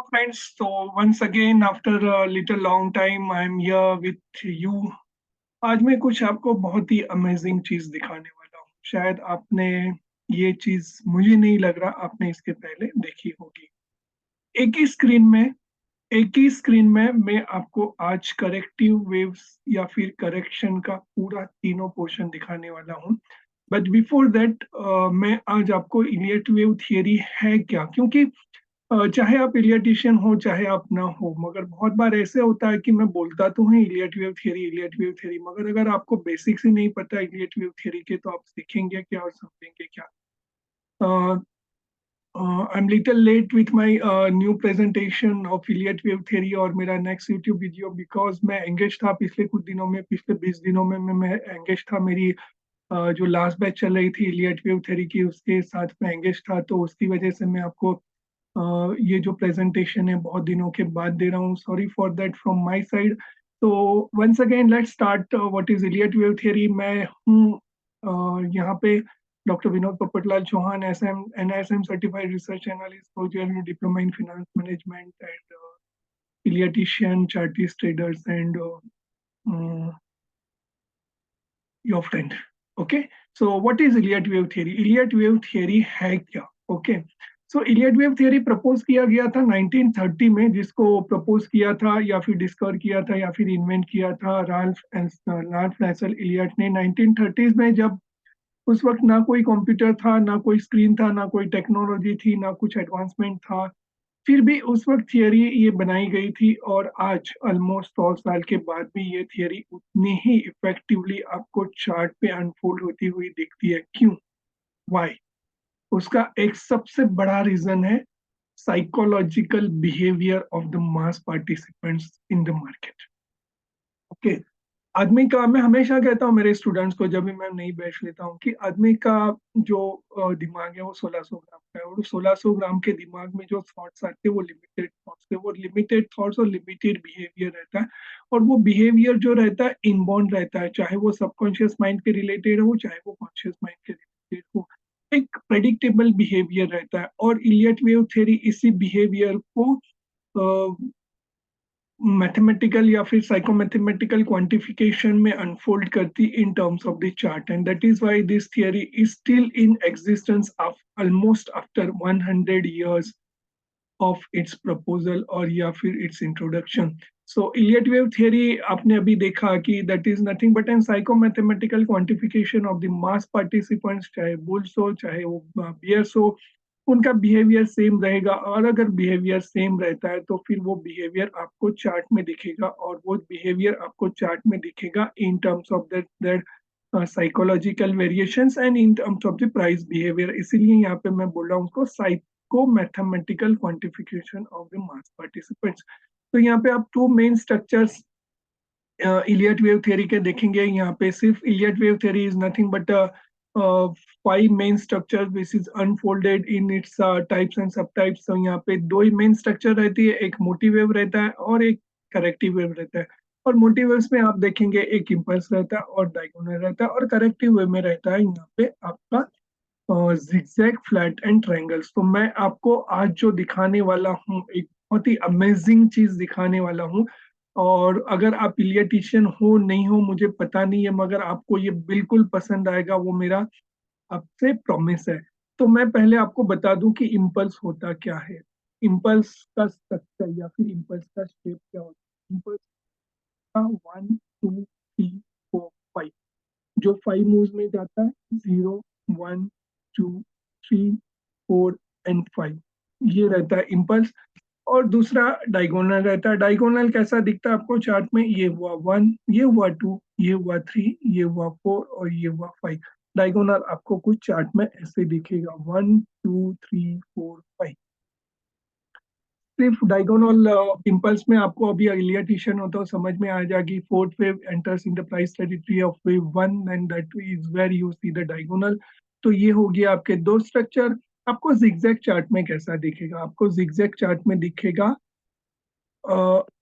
Friends, so once again after a little long time I am here with you. आज मैं कुछ आपको बहुत ही अमेजिंग चीज दिखाने वाला हूँ। शायद आपने ये चीज, मुझे नहीं लग रहा आपने इसके पहले देखी होगी। एक ही स्क्रीन में एक ही स्क्रीन में मैं आपको आज करेक्टिव वेव्स या फिर करेक्शन का पूरा तीनों पोर्शन दिखाने वाला हूँ। बट बिफोर दैट मैं आज आपको इलियट वेव थियरी है क्या, क्योंकि चाहे आप इलियटिशियन हो चाहे आप ना हो, मगर बहुत बार ऐसे होता है कि मैं बोलता तो हूँ इलियट वेव थियरी, मगर अगर आपको बेसिक्स ही नहीं पता इलियट वेव थियरी के तो आप सीखेंगे क्या और समझेंगे क्या। I am little late with my new presentation of Elliott wave theory और मेरा नेक्स्ट यूट्यूब वीडियो, बिकॉज मैं एंगेज था पिछले कुछ दिनों में, पिछले 20 दिनों में मैं एंगेज था। मेरी जो लास्ट बैच चल रही थी इलियट वेव थियरी की, उसके साथ में एंगेज था, तो उसकी वजह से मैं आपको ये जो प्रेजेंटेशन है बहुत दिनों के बाद दे रहा हूँ। Sorry for that from my side. तो once again let's start what is Elliott wave theory. मैं हूँ यहाँ पे doctor Vinod Popatlal Chauhan, NISM certified research analyst, post diploma in finance management and Elliottician, chartist, traders and your friend. Okay, so what is Elliott wave theory? Elliott wave theory है क्या? Okay, so Elliott wave theory propose किया गया था 1930 में। जिसको propose किया था या फिर डिस्कवर किया था या फिर इन्वेंट किया था राल्फ नेसल इलियट ने 1930s में, जब उस वक्त ना कोई कंप्यूटर था, ना कोई स्क्रीन था, ना कोई टेक्नोलॉजी थी, ना कुछ एडवांसमेंट था। फिर भी उस वक्त थियरी ये बनाई गई थी और आज ऑलमोस्ट 100 साल के बाद भी ये थियरी उतनी ही इफेक्टिवली आपको चार्ट पे अनफोल्ड होती हुई दिखती है। क्यों? वाई? उसका एक सबसे बड़ा रीजन है psychological behaviour of the mass participants in the market. Okay, आदमी का, मैं हमेशा कहता हूँ मेरे स्टूडेंट्स को जब भी मैं नई बैच लेता हूँ, कि आदमी का जो दिमाग है वो 1600 ग्राम का है, और 1600 ग्राम के दिमाग में जो थॉट्स आते हैं वो लिमिटेड थॉट्स है, वो लिमिटेड थॉट्स और लिमिटेड बिहेवियर रहता है। और वो बिहेवियर जो रहता है इनबॉर्न रहता है, चाहे वो सबकॉन्शियस माइंड के रिलेटेड हो चाहे वो कॉन्शियस माइंड के रिलेटेड हो। एक प्रेडिक्टेबल बिहेवियर रहता है, और इलियट वेव थ्योरी इसी बिहेवियर को मैथमेटिकल या फिर साइकोमैथमेटिकल क्वांटिफिकेशन में अनफोल्ड करती in terms of the chart, and that is why this theory is still in existence almost after 100 years of its proposal और या फिर its introduction. So Elliott wave theory आपने अभी देखा कि that is nothing but an psychomathematical quantification of the mass participants, चाहे bulls हो चाहे वो बियर्स हो, उनका बिहेवियर सेम रहेगा। और अगर बिहेवियर सेम रहता है तो फिर वो बिहेवियर आपको चार्ट में दिखेगा, और वो बिहेवियर आपको चार्ट में दिखेगा in terms of that psychological variations and in terms of the price behaviour. इसीलिए यहाँ पे मैं बोल रहा हूँ उसको psycho mathematical quantification of the mass participants. तो यहाँ पे आप two main structures Elliott wave theory के देखेंगे। यहाँ पे सिर्फ Elliott wave theory is nothing but 5 main structure which is unfolded in its types and sub types. तो यहाँ पे 2 ही मेन स्ट्रक्चर रहती है, एक मोटिव वेव रहता है और एक करेक्टिव वेव रहता है। और मोटिव वेव्स में आप देखेंगे एक इम्पल्स रहता है और डायगोनल रहता है, और करेक्टिव वेव में रहता है यहाँ पे आपका जिगजैग, फ्लैट एंड ट्रायंगल्स। तो मैं आपको आज जो दिखाने वाला हूँ एक बहुत ही अमेजिंग चीज दिखाने वाला हूँ। और अगर आप पिलियटिशियन हो नहीं हो मुझे पता नहीं है, मगर आपको ये बिल्कुल पसंद आएगा, वो मेरा आपसे प्रॉमिस है। तो मैं पहले आपको बता दूं कि इम्पल्स होता क्या है, इम्पल्स का स्ट्रक्चर या फिर इम्पल्स का शेप क्या होता है। इम्पल्स का 1 2 3 4 5, जो 5 मूव्स में जाता है, 0 1 2 3 4 एंड 5, ये रहता है इम्पल्स। और दूसरा डायगोनल रहता है। डायगोनल कैसा दिखता है आपको चार्ट में? ये हुआ 1, ये हुआ 2, ये हुआ 3, ये हुआ 4 और ये हुआ 5। डायगोनल आपको कुछ चार्ट में ऐसे दिखेगा 1 2 3 4 5। सिर्फ डायगोनल इम्पल्स में आपको अभी इलियटिशियन होता है समझ में आ जाएगी। Fourth wave enters in the price territory of wave 1 and that is where you see the diagonal. तो ये हो गया आपके 2 स्ट्रक्चर। आपको जिगजैग चार्ट में कैसा दिखेगा? आपको जिगजैग चार्ट में दिखेगा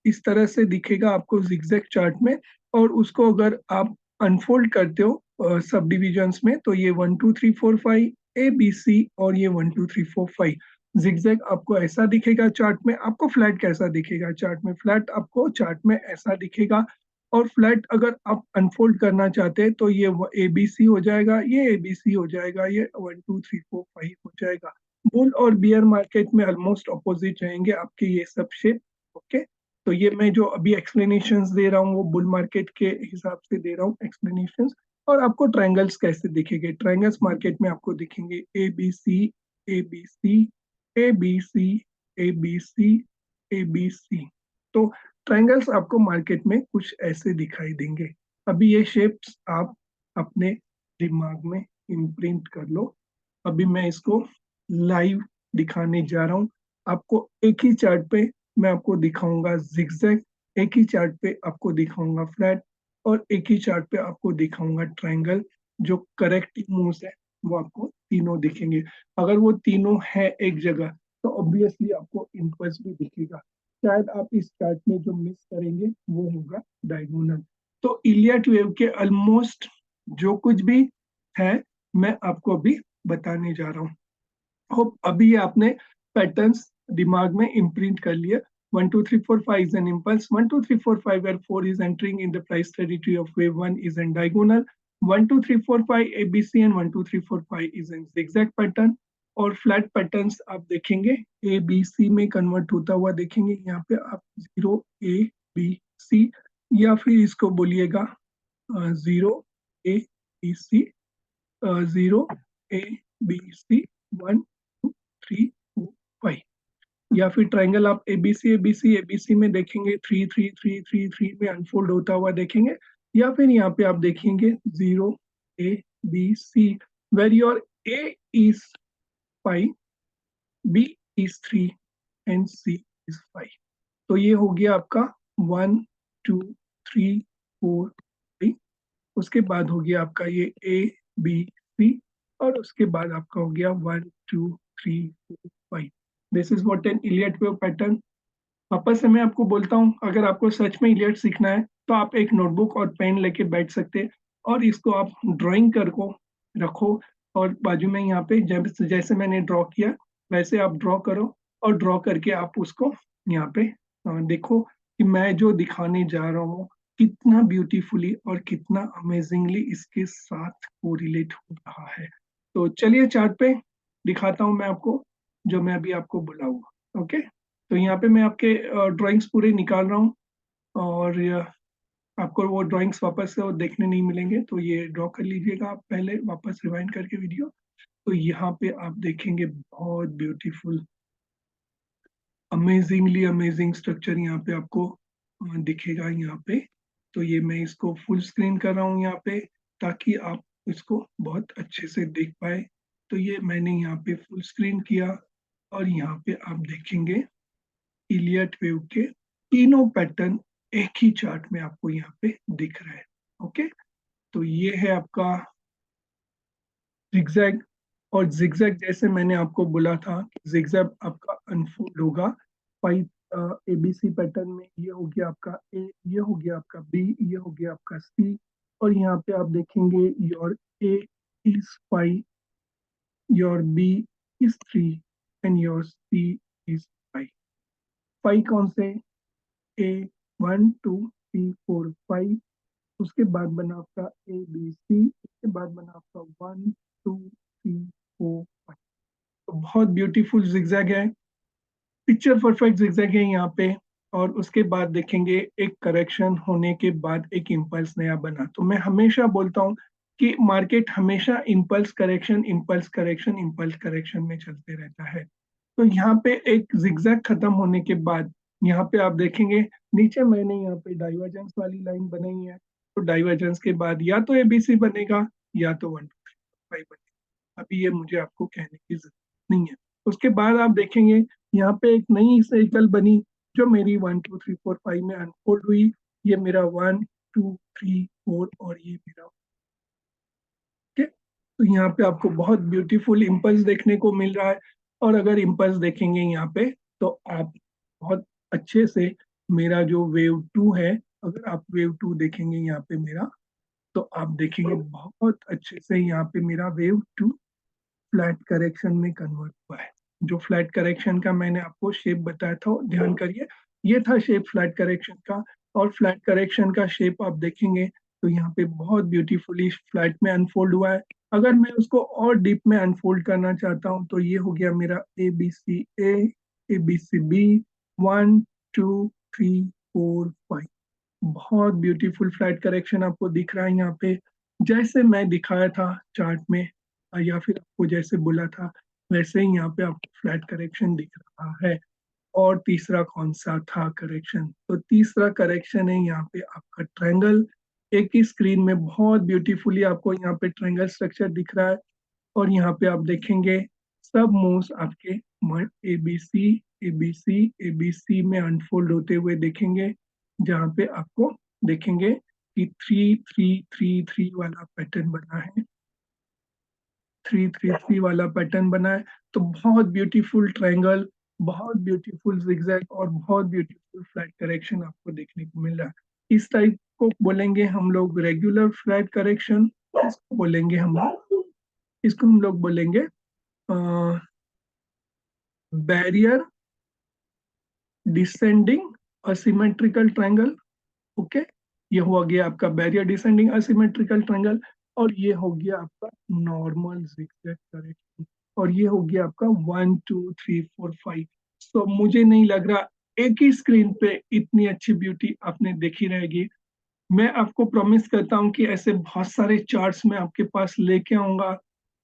इस तरह से दिखेगा आपको जिगजैग चार्ट में। और उसको अगर आप अनफोल्ड करते हो सब डिविजन्स में, तो ये 1 2 3 4 5 A B C और ये 1 2 3 4 5। जिगजैग आपको ऐसा दिखेगा चार्ट में, आपको फ्लैट कैसा दिखेगा चार्ट में, फ्लैट आपको चार्ट में ऐसा दिखेगा। और फ्लैट अगर आप अनफोल्ड करना चाहते हैं तो ये ABC हो जाएगा, ये ABC हो जाएगा, ये 1 2 3 4 5 हो जाएगा। बुल और बियर मार्केट में ऑलमोस्ट अपोजिट रहेंगे आपके ये सब शेप। ओके, तो ये मैं जो अभी एक्सप्लेनेशंस दे रहा हूँ वो बुल मार्केट के हिसाब से दे रहा हूँ एक्सप्लेनेशंस। और आपको ट्रायंगल्स कैसे दिखेंगे, ट्रायंगल्स मार्केट में आपको दिखेंगे ABC ABC ABC ABC ABC। तो ट्रायंगल्स आपको मार्केट में कुछ ऐसे दिखाई देंगे। अभी ये शेप्स आप अपने दिमाग में इम्प्रिंट कर लो। अभी मैं इसको लाइव दिखाने जा रहा हूँ आपको। एक ही चार्ट पे मैं आपको दिखाऊंगा जिगजैग, एक ही चार्ट पे आपको दिखाऊंगा फ्लैट, और एक ही चार्ट पे आपको दिखाऊंगा ट्रायंगल। जो करेक्ट मूव्स है वो आपको तीनों दिखेंगे। अगर वो तीनों है एक जगह तो ऑब्वियसली आपको इम्पल्स भी दिखेगा। शायद आप इस चार्ट में जो मिस करेंगे वो होगा डायगोनल। तो इलियट वेव के ऑलमोस्ट जो कुछ भी है मैं आपको अभी बताने जा रहा हूँ। होप अभी आपने पैटर्न्स दिमाग में इम्प्रिंट कर लिया। 1 2 3 4 5 is an impulse, 1 2 3 4 5 where 4 is entering in the price territory of wave 1 is in diagonal, 1 2 3 4 5 ABC and 1 2 3 4 5 is in zigzag pattern। और फ्लैट पैटर्न्स आप देखेंगे ABC में कन्वर्ट होता हुआ देखेंगे। यहाँ पे आप 0ABC या फिर इसको बोलिएगा 0ABC, 0ABC 1 2 3 4 5। या फिर ट्राइंगल आप ABC ABC ABC में देखेंगे 3 3 3 3 3 में अनफोल्ड होता हुआ देखेंगे। या फिर यहाँ पे आप देखेंगे 0ABC where your A is 5, B is 3 and C is 5। तो ये हो गया आपका 1 2 3 4 5। उसके बाद हो गया आपका ये ABC, और उसके बाद आपका हो गया 1 2 3 4 5। This is what an Elliot wave pattern. वापस से मैं आपको बोलता हूँ, अगर आपको सच में इलियट सीखना है तो आप एक नोटबुक और पेन लेके बैठ सकते हैं, और इसको आप ड्राइंग कर को रखो। और बाजू में यहाँ पे जब जैसे मैंने ड्रॉ किया वैसे आप ड्रॉ करो, और ड्रॉ करके आप उसको यहाँ पे देखो कि मैं जो दिखाने जा रहा हूँ कितना ब्यूटीफुली और कितना अमेजिंगली इसके साथ कोरिलेट हो रहा है। तो चलिए चार्ट पे दिखाता हूँ मैं आपको जो मैं अभी आपको बुलाऊंगा। ओके, तो यहाँ पे मैं आपके ड्राइंग्स पूरे निकाल रहा हूँ, और आपको वो ड्राइंग्स वापस से वो देखने नहीं मिलेंगे, तो ये ड्रॉ कर लीजिएगा आप पहले वापस रिवाइंड करके वीडियो। तो यहाँ पे आप देखेंगे बहुत ब्यूटीफुल अमेजिंगली अमेजिंग स्ट्रक्चर यहाँ पे आपको दिखेगा यहाँ पे। तो ये मैं इसको फुल स्क्रीन कर रहा हूँ यहाँ पे ताकि आप इसको बहुत अच्छे से देख पाए। तो ये मैंने यहाँ पे फुल स्क्रीन किया, और यहाँ पे आप देखेंगे इलियट वेव के तीनों पैटर्न एक ही चार्ट में आपको यहाँ पे दिख रहा है। ओके, तो ये है आपका जिगजैग। और जिगजैग जैसे मैंने आपको बोला था जिगजैग आपका अनफोल्ड होगा 5 ABC पैटर्न में। ये हो गया आपका A, ये हो गया आपका B, ये हो गया आपका C। और यहाँ पे आप देखेंगे your A is 5, your B is 3 and your C is 5। 5 कौन से, A 1 2 3 4 5। उसके बाद बना आपका ABC, उसके बाद बना आपका 1 2 3 4 5। तो बहुत ब्यूटीफुल जिगजैग है, पिक्चर परफेक्ट जिगजैग है यहाँ पे। और उसके बाद देखेंगे एक करेक्शन होने के बाद एक इम्पल्स नया बना। तो मैं हमेशा बोलता हूँ कि मार्केट हमेशा impulse correction impulse correction impulse correction में चलते रहता है। तो यहाँ पे एक जिगजैग खत्म होने के बाद यहाँ पे आप देखेंगे नीचे मैंने यहाँ पे डाइवर्जेंस वाली लाइन बनाई है। तो डाइवर्जेंस के बाद या तो ABC बनेगा या तो 1 2 3 5 बनेगा। अभी ये मुझे आपको कहने की जरूरत नहीं है। उसके बाद आप देखेंगे यहाँ पे एक नई साइकिल बनी जो मेरी 1 2 3 4 5 में अनफोल्ड हुई। ये मेरा 1 2 3 4 और ये मेरा। ठीक है, तो यहाँ पे आपको बहुत ब्यूटीफुल इम्पल्स देखने को मिल रहा है। और अगर इम्पल्स देखेंगे यहाँ पे तो आप बहुत अच्छे से मेरा जो वेव 2 है, अगर आप वेव 2 देखेंगे यहाँ पे मेरा, तो आप देखेंगे बहुत अच्छे से यहाँ पे मेरा वेव 2 फ्लैट करेक्शन में कन्वर्ट हुआ है। जो फ्लैट करेक्शन का मैंने आपको शेप बताया था, ध्यान करिए, ये था शेप फ्लैट करेक्शन का। और फ्लैट करेक्शन का शेप आप देखेंगे तो यहाँ पे बहुत ब्यूटीफुली फ्लैट में अनफोल्ड हुआ है। अगर मैं उसको और डीप में अनफोल्ड करना चाहता हूँ तो ये हो गया मेरा ए बी सी बी, 1 2 3 4 5। बहुत ब्यूटीफुल फ्लैट करेक्शन आपको दिख रहा है यहाँ पे, जैसे मैं दिखाया था चार्ट में, या फिर आपको जैसे बोला था वैसे ही यहाँ पे आपको फ्लैट करेक्शन दिख रहा है। और तीसरा कौन सा था करेक्शन? तो तीसरा करेक्शन है यहाँ पे आपका ट्रायंगल। एक ही स्क्रीन में बहुत ब्यूटीफुली आपको यहाँ पे ट्रायंगल स्ट्रक्चर दिख रहा है। और यहाँ पे आप देखेंगे सब मूव्स आपके ए बी सी में अनफोल्ड होते हुए देखेंगे, जहाँ पे आपको देखेंगे कि 3 3 3 3 वाला पैटर्न बना है, 3 3 3 वाला पैटर्न बना है। तो बहुत ब्यूटीफुल ट्रायंगल, बहुत ब्यूटीफुल जिगजैग और बहुत ब्यूटीफुल फ्लैट करेक्शन आपको देखने को मिल रहा है। इस टाइप को बोलेंगे हम लोग रेगुलर फ्लैट करेक्शन। इसको बोलेंगे हम लोग, इसको हम लोग बोलेंगे barrier descending asymmetrical triangle. Okay, ये हो गया आपका बैरियर डिसेंडिंग असिमेट्रिकल ट्रायंगल। और ये हो गया आपका नॉर्मल जिगजैग करेक्शन। और ये हो गया आपका 1 2 3 4 5। तो मुझे नहीं लग रहा एक ही स्क्रीन पे इतनी अच्छी ब्यूटी आपने देखी रहेगी। मैं आपको प्रॉमिस करता हूँ कि ऐसे बहुत सारे चार्ट्स मैं आपके पास लेके आऊंगा।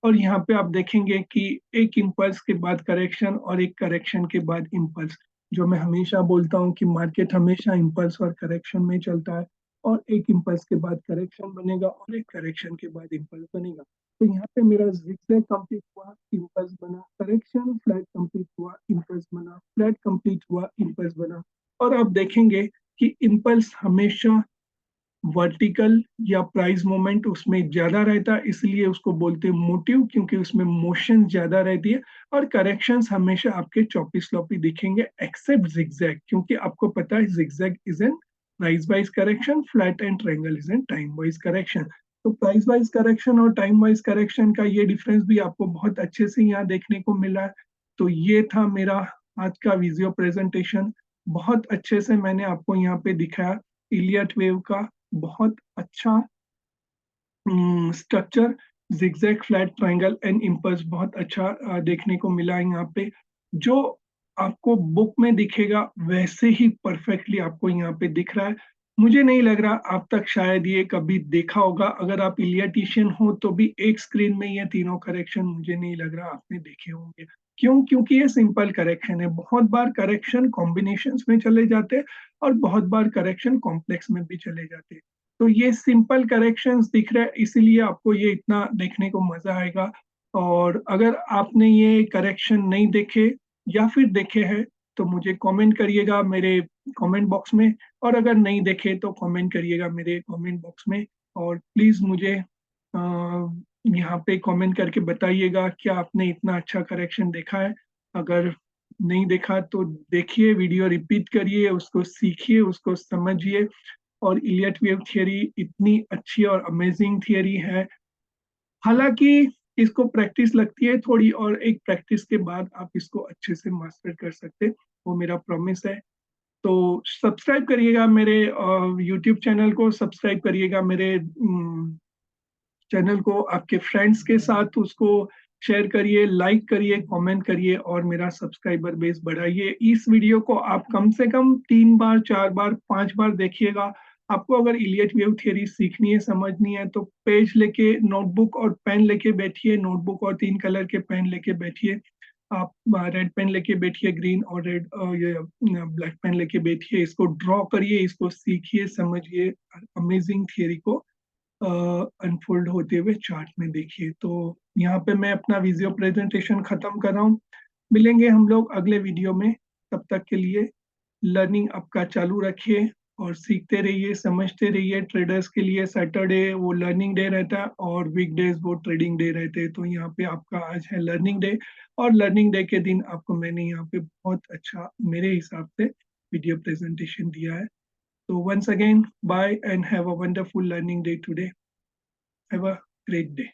और यहाँ पे आप देखेंगे कि एक इम्पल्स के बाद करेक्शन और एक करेक्शन के बाद इम्पल्स। जो मैं हमेशा बोलता हूँ कि मार्केट हमेशा इम्पल्स और करेक्शन में चलता है। और एक इम्पल्स के बाद करेक्शन बनेगा और एक करेक्शन के बाद इम्पल्स बनेगा। तो यहाँ पे मेरा जिगजैग कंप्लीट हुआ, इम्पल्स बना, करेक्शन, फ्लैट कंप्लीट हुआ, इम्पल्स बना, फ्लैट कंप्लीट हुआ, इम्पल्स बना। और आप देखेंगे कि इम्पल्स हमेशा वर्टिकल या प्राइस मूवमेंट उसमें ज्यादा रहता है, इसलिए उसको बोलते हैं मोटिव, क्योंकि उसमें मोशन ज्यादा रहती है। और करेक्शंस हमेशा आपके चौपी स्लोपी दिखेंगे एक्सेप्ट जिगजैग, क्योंकि आपको पता है zigzag is an price wise correction, flat and triangle is an time wise correction. तो प्राइस वाइज करेक्शन और टाइम वाइज करेक्शन का ये डिफरेंस भी आपको बहुत अच्छे से यहाँ देखने को मिला है। तो ये था मेरा आज का विजुअल प्रेजेंटेशन। बहुत अच्छे से मैंने आपको यहाँ पे दिखाया इलियट वेव का बहुत अच्छा structure, zigzag, flat, triangle and impulse, बहुत अच्छा देखने को मिला है यहाँ पे। जो आपको बुक में दिखेगा वैसे ही परफेक्टली आपको यहाँ पे दिख रहा है। मुझे नहीं लग रहा आप तक शायद ये कभी देखा होगा। अगर आप इलियटिशियन हो तो भी एक स्क्रीन में ये तीनों करेक्शन मुझे नहीं लग रहा आपने देखे होंगे। क्यों? क्योंकि ये सिंपल करेक्शन है। बहुत बार करेक्शन कॉम्बिनेशंस में चले जाते हैं और बहुत बार करेक्शन कॉम्प्लेक्स में भी चले जाते हैं। तो ये सिंपल करेक्शंस दिख रहे हैं, इसीलिए आपको ये इतना देखने को मजा आएगा। और अगर आपने ये करेक्शन नहीं देखे या फिर देखे हैं तो मुझे कमेंट करिएगा मेरे कमेंट बॉक्स में। और अगर नहीं देखे तो कमेंट करिएगा मेरे कमेंट बॉक्स में। और प्लीज मुझे यहाँ पे कमेंट करके बताइएगा क्या आपने इतना अच्छा करेक्शन देखा है। अगर नहीं देखा तो देखिए, वीडियो रिपीट करिए, उसको सीखिए, उसको समझिए। और इलियट वेव थियरी इतनी अच्छी और अमेजिंग थियरी है। हालांकि इसको प्रैक्टिस लगती है थोड़ी, और एक प्रैक्टिस के बाद आप इसको अच्छे से मास्टर कर सकते, वो मेरा प्रॉमिस है। तो सब्सक्राइब करिएगा मेरे यूट्यूब चैनल को, सब्सक्राइब करिएगा मेरे चैनल को, आपके फ्रेंड्स के साथ उसको शेयर करिए, लाइक करिए, कमेंट करिए और मेरा सब्सक्राइबर बेस बढ़ाइए। इस वीडियो को आप कम से कम 3 बार, 4 बार, 5 बार देखिएगा। आपको अगर इलियट वेव थियरी सीखनी है, समझनी है, तो पेज लेके, नोटबुक और पेन लेके बैठिए, नोटबुक और 3 कलर के पेन लेके बैठिए। आप रेड पेन लेके बैठिए, ग्रीन और रेड ये ब्लैक पेन लेके बैठिए, इसको ड्रॉ करिए, इसको सीखिए, समझिए, अमेजिंग थियरी को अनफोल्ड होते हुए चार्ट में देखिए। तो यहाँ पे मैं अपना विजुअल प्रेजेंटेशन खत्म कर रहा हूँ। मिलेंगे हम लोग अगले वीडियो में। तब तक के लिए लर्निंग आपका चालू रखिए और सीखते रहिए, समझते रहिए। ट्रेडर्स के लिए सैटरडे वो लर्निंग डे रहता है और वीकडेज वो ट्रेडिंग डे रहते हैं। तो यहाँ पे आपका आज है लर्निंग डे, और लर्निंग डे के दिन आपको मैंने यहाँ पे बहुत अच्छा मेरे हिसाब से वीडियो प्रेजेंटेशन दिया है। So once again, bye and have a wonderful learning day today. Have a great day.